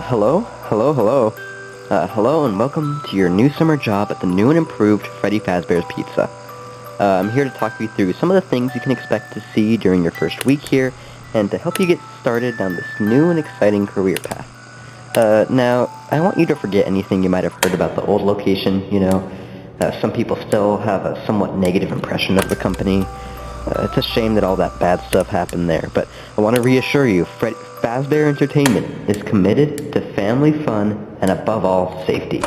Hello and welcome to your new summer job at the new and improved Freddy Fazbear's Pizza. I'm here to talk you through some of the things you can expect to see during your first week here, and to help you get started down this new and exciting career path. Now, I want you to forget anything you might have heard about the old location, some people still have a somewhat negative impression of the company. It's a shame that all that bad stuff happened there, but I want to reassure you, Fazbear Entertainment is committed to family fun and above all, safety.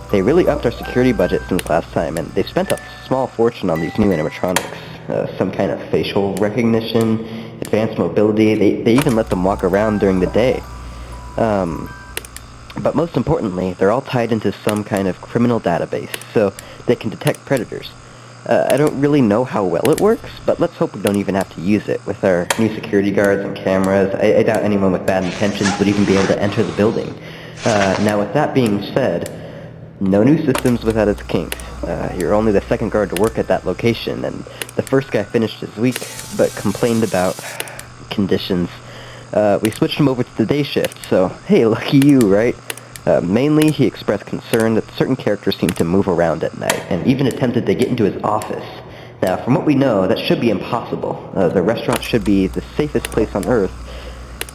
They really upped our security budget since last time, and they've spent a small fortune on these new animatronics. Some kind of facial recognition, advanced mobility, they even let them walk around during the day. But most importantly, they're all tied into some kind of criminal database, so they can detect predators. I don't really know how well it works, but let's hope we don't even have to use it. With our new security guards and cameras, I doubt anyone with bad intentions would even be able to enter the building. Now with that being said, no new systems without its kinks. You're only the second guard to work at that location, and the first guy finished his week, but complained about conditions. We switched him over to the day shift, so hey, lucky you, right? Mainly, he expressed concern that certain characters seemed to move around at night, and even attempted to get into his office. Now, from what we know, that should be impossible. The restaurant should be the safest place on Earth.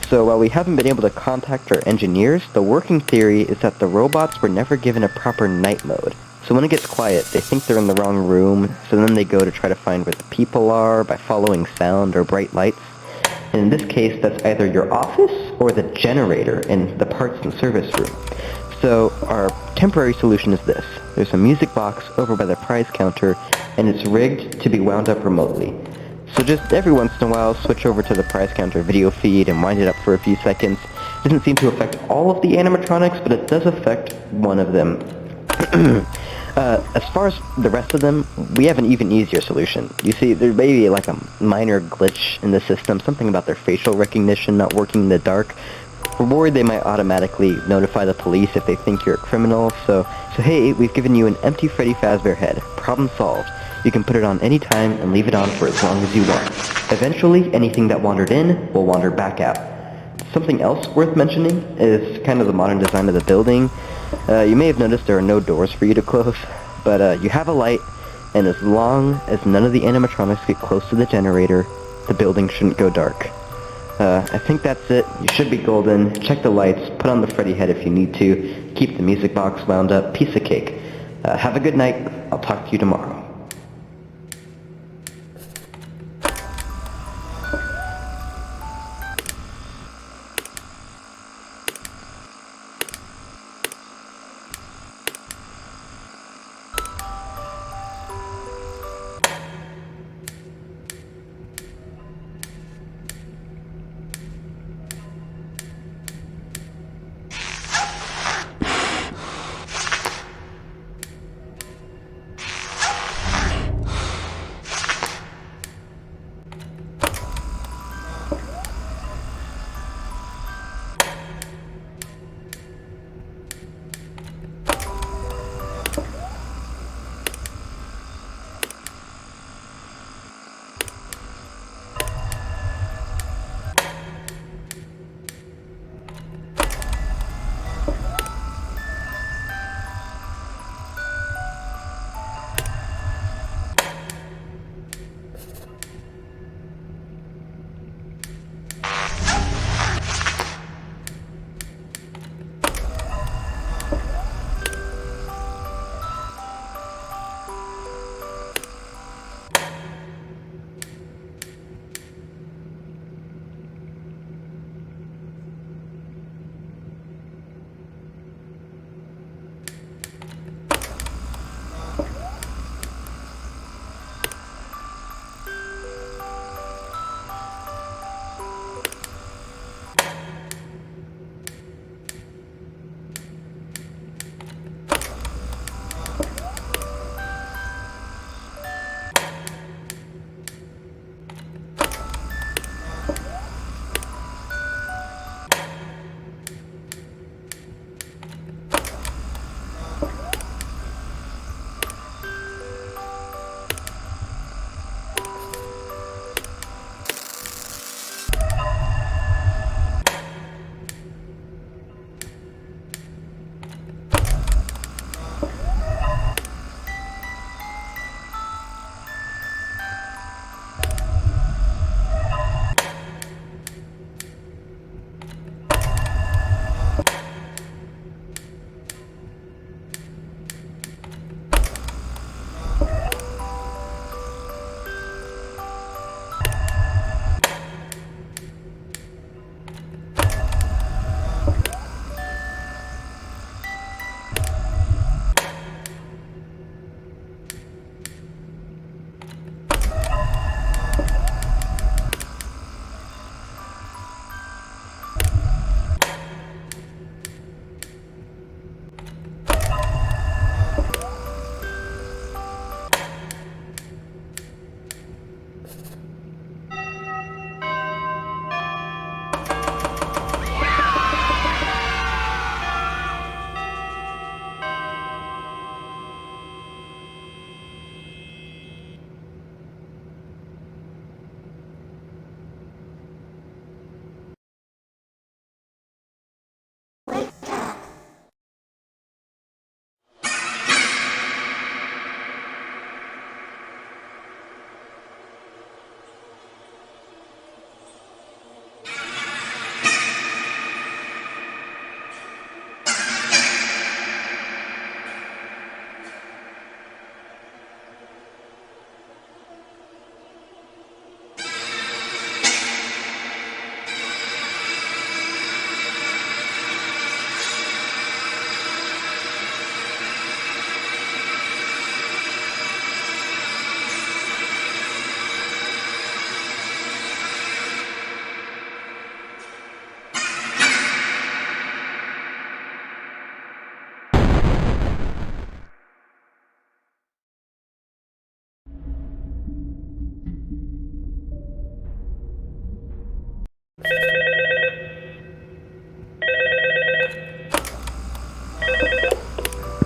So while we haven't been able to contact our engineers, the working theory is that the robots were never given a proper night mode. So when it gets quiet, they think they're in the wrong room, so then they go to try to find where the people are by following sound or bright lights. And in this case, that's either your office or the generator in the parts and service room. So our temporary solution is this. There's a music box over by the prize counter, and it's rigged to be wound up remotely. So just every once in a while, switch over to the prize counter video feed and wind it up for a few seconds. It doesn't seem to affect all of the animatronics, but it does affect one of them. As far as the rest of them, we have an even easier solution. You see, there may be like a minor glitch in the system, something about their facial recognition not working in the dark. We're worried they might automatically notify the police if they think you're a criminal, so hey, we've given you an empty Freddy Fazbear head. Problem solved. You can put it on any time and leave it on for as long as you want. Eventually, anything that wandered in will wander back out. Something else worth mentioning is kind of the modern design of the building. You may have noticed there are no doors for you to close, but you have a light, and as long as none of the animatronics get close to the generator, the building shouldn't go dark. I think that's it. You should be golden. Check the lights, put on the Freddy head if you need to, keep the music box wound up, piece of cake. Have a good night. I'll talk to you tomorrow.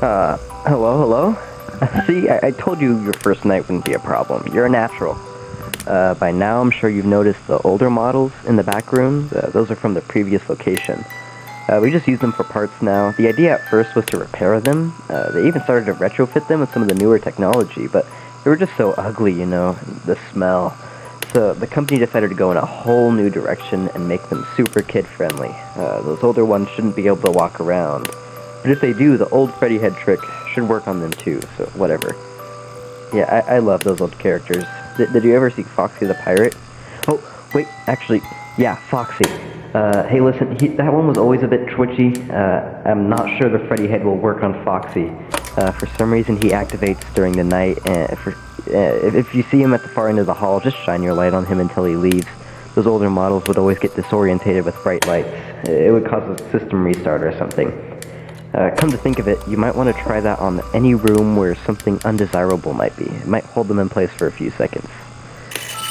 Hello? See, I told you your first night wouldn't be a problem. You're a natural. By now, I'm sure you've noticed the older models in the back room. Those are from the previous location. We just use them for parts now. The idea at first was to repair them. They even started to retrofit them with some of the newer technology, but they were just so ugly, the smell. So the company decided to go in a whole new direction and make them super kid-friendly. Those older ones shouldn't be able to walk around. But if they do, the old Freddy head trick should work on them too, so whatever. Yeah, I love those old characters. Did you ever see Foxy the Pirate? Oh, wait, actually, yeah, Foxy. Hey, listen, that one was always a bit twitchy. I'm not sure the Freddy head will work on Foxy. For some reason, he activates during the night, and if you see him at the far end of the hall, just shine your light on him until he leaves. Those older models would always get disorientated with bright lights. It would cause a system restart or something. Come to think of it, you might want to try that on any room where something undesirable might be. It might hold them in place for a few seconds.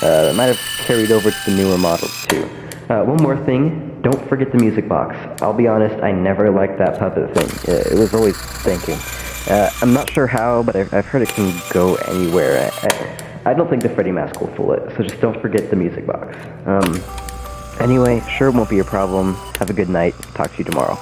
It might have carried over to the newer models too. One more thing, don't forget the music box. I'll be honest, I never liked that puppet thing. It was always thinking. I'm not sure how, but I've heard it can go anywhere. I don't think the Freddy mask will fool it, so just don't forget the music box. Anyway, sure it won't be a problem. Have a good night. Talk to you tomorrow.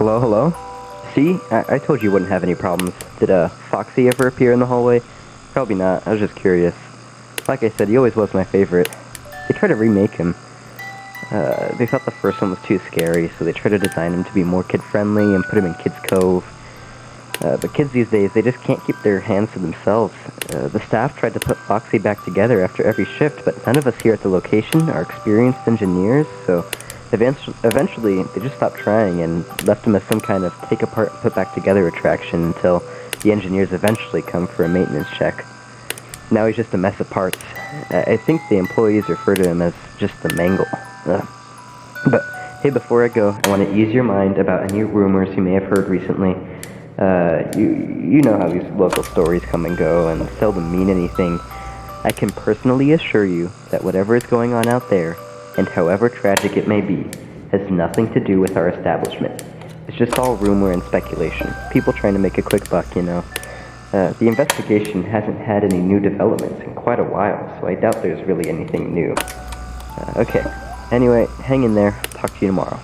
Hello, hello? See? I told you wouldn't have any problems. Did, Foxy ever appear in the hallway? Probably not. I was just curious. Like I said, he always was my favorite. They tried to remake him. They thought the first one was too scary, so they tried to design him to be more kid-friendly and put him in Kids Cove. But kids these days, they just can't keep their hands to themselves. The staff tried to put Foxy back together after every shift, but none of us here at the location are experienced engineers, so eventually they just stopped trying and left him as some kind of take-apart, put-back-together attraction until the engineers eventually come for a maintenance check. Now he's just a mess of parts. I think the employees refer to him as just the mangle. But, hey, before I go, I want to ease your mind about any rumors you may have heard recently. You know how these local stories come and go and seldom mean anything. I can personally assure you that whatever is going on out there, and however tragic it may be, has nothing to do with our establishment. It's just all rumor and speculation. People trying to make a quick buck, you know. The investigation hasn't had any new developments in quite a while, so I doubt there's really anything new. Okay. Anyway, hang in there. Talk to you tomorrow.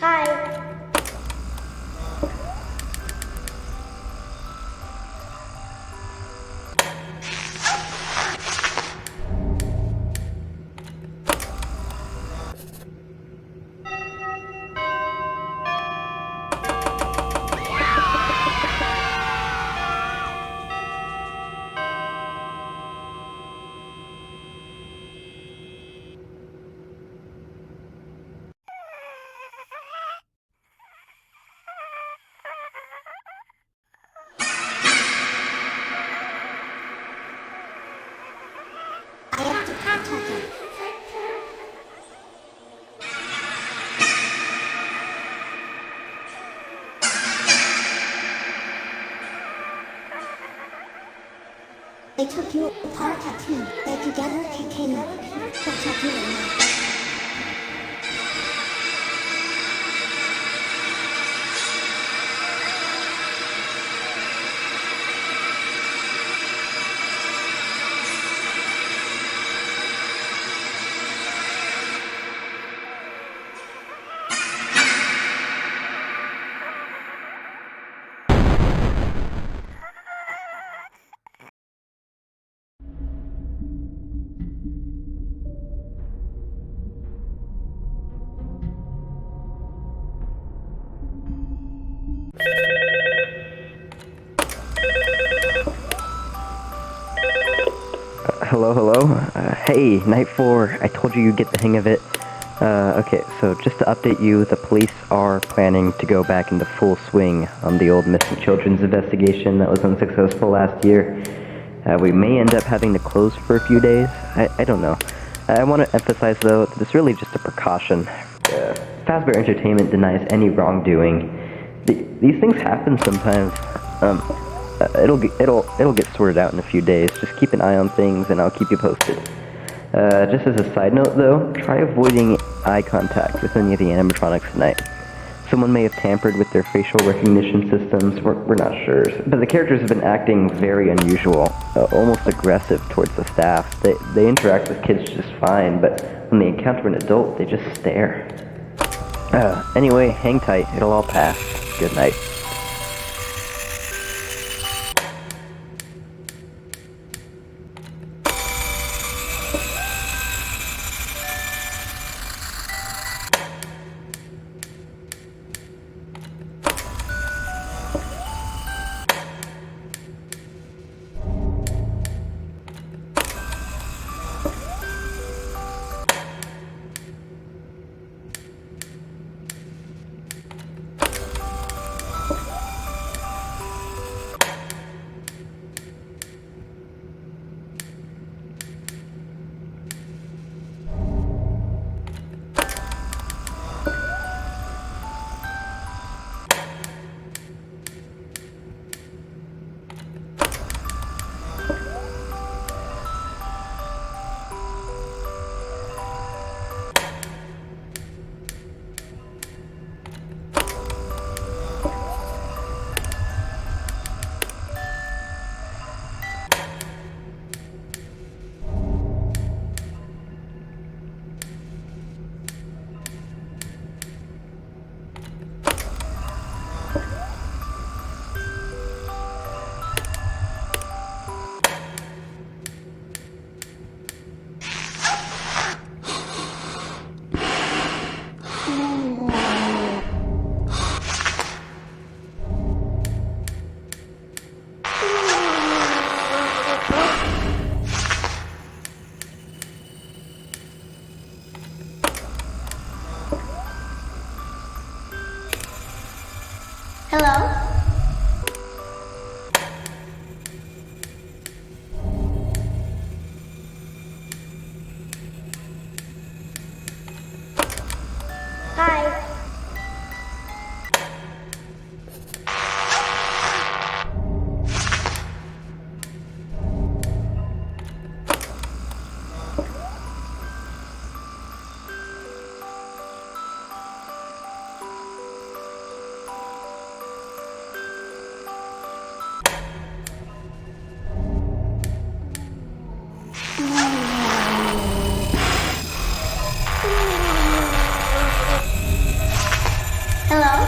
Hi. I have to contact him. They took you apart, tattoo. They together contain you. The tattoo in you. Hello, hello? Hey, Night 4, I told you you'd get the hang of it. Okay, so just to update you, the police are planning to go back into full swing on the old missing children's investigation that was unsuccessful last year. We may end up having to close for a few days. I don't know. I want to emphasize, though, that it's really just a precaution. Fazbear Entertainment denies any wrongdoing. These things happen sometimes. It'll get sorted out in a few days. Just keep an eye on things, and I'll keep you posted. Just as a side note, though, try avoiding eye contact with any of the animatronics tonight. Someone may have tampered with their facial recognition systems. We're not sure, but the characters have been acting very unusual, almost aggressive towards the staff. They interact with kids just fine, but when they encounter an adult, they just stare. Anyway, hang tight. It'll all pass. Good night. Hello? Hi. Hello?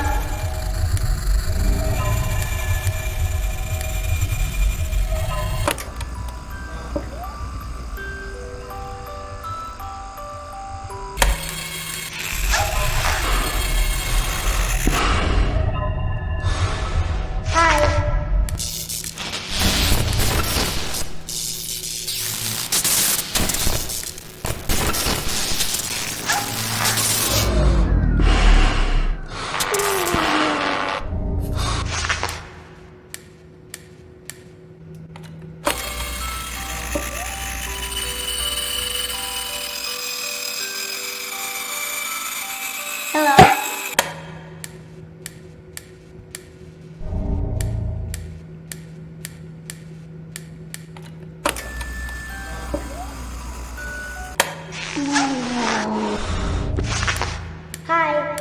Hi. Hello? Hi.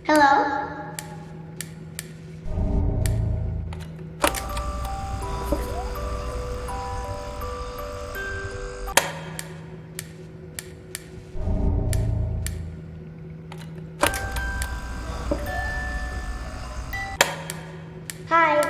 Hello? Hi.